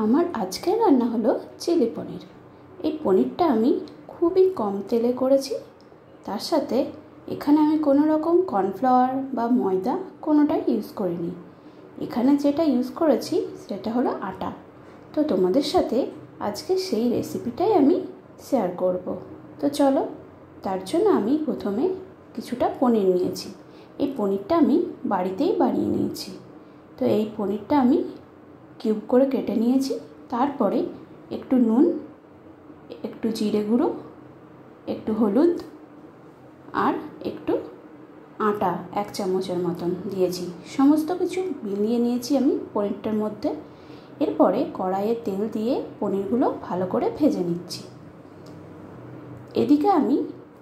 আমার আজকের রান্না হলো চিলি পনির। এই পনিরটা আমি খুবই কম তেলে করেছি। তার সাথে এখানে আমি কোনো রকম কর্নফ্লাওয়ার বা ময়দা কোনোটাই ইউজ করিনি। এখানে যেটা ইউজ করেছি সেটা হলো আটা। তো তোমাদের সাথে আজকে সেই রেসিপিটাই আমি শেয়ার করব। তো চলো, তার জন্য আমি প্রথমে কিছুটা পনির নিয়েছি। এই পনিরটা আমি বাড়িতেই বানিয়ে নিয়েছি। তো এই পনিরটা আমি কিউব করে কেটে নিয়েছি। তারপরে একটু নুন, একটু জিরে গুঁড়ো, একটু হলুদ আর একটু আটা 1 চামচের মতন দিয়েছি। সমস্ত কিছু মিলিয়ে নিয়েছি আমি পনিরটার মধ্যে। এরপরে কড়াইয়ে তেল দিয়ে পনিরগুলো ভালো করে ভেজে নিচ্ছি। এদিকে আমি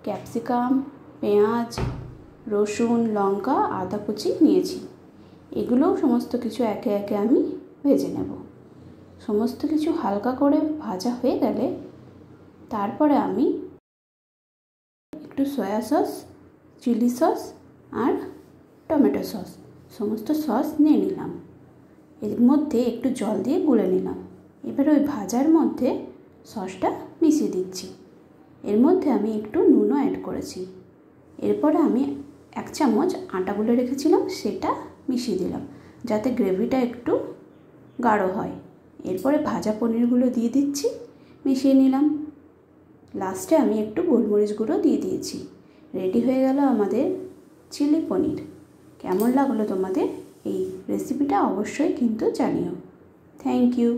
ক্যাপসিকাম, পেঁয়াজ, রসুন, লঙ্কা, আদা কুচি নিয়েছি। এগুলোও সমস্ত কিছু একে একে আমি ভেজে নেব। সমস্ত কিছু হালকা করে ভাজা হয়ে গেলে তারপরে আমি একটু সয়া সস, চিলি সস আর টমেটো সস সমস্ত সস নিয়ে নিলাম। এর মধ্যে একটু জল দিয়ে গুলে নিলাম। এবার ওই ভাজার মধ্যে সসটা মিশিয়ে দিচ্ছি। এর মধ্যে আমি একটু নুনও অ্যাড করেছি। এরপরে আমি 1 চামচ আটা গুলে রেখেছিলাম সেটা মিশিয়ে দিলাম, যাতে গ্রেভিটা একটু গাঢ় হয়। এরপরে ভাজা পনিরগুলো দিয়ে দিচ্ছি, মিশিয়ে নিলাম। লাস্টে আমি একটু গোলমরিচ গুঁড়ো দিয়ে দিয়েছি। রেডি হয়ে গেল আমাদের চিলি পনির। কেমন লাগলো তোমাদের এই রেসিপিটা অবশ্যই কিন্তু জানিও। Thank you.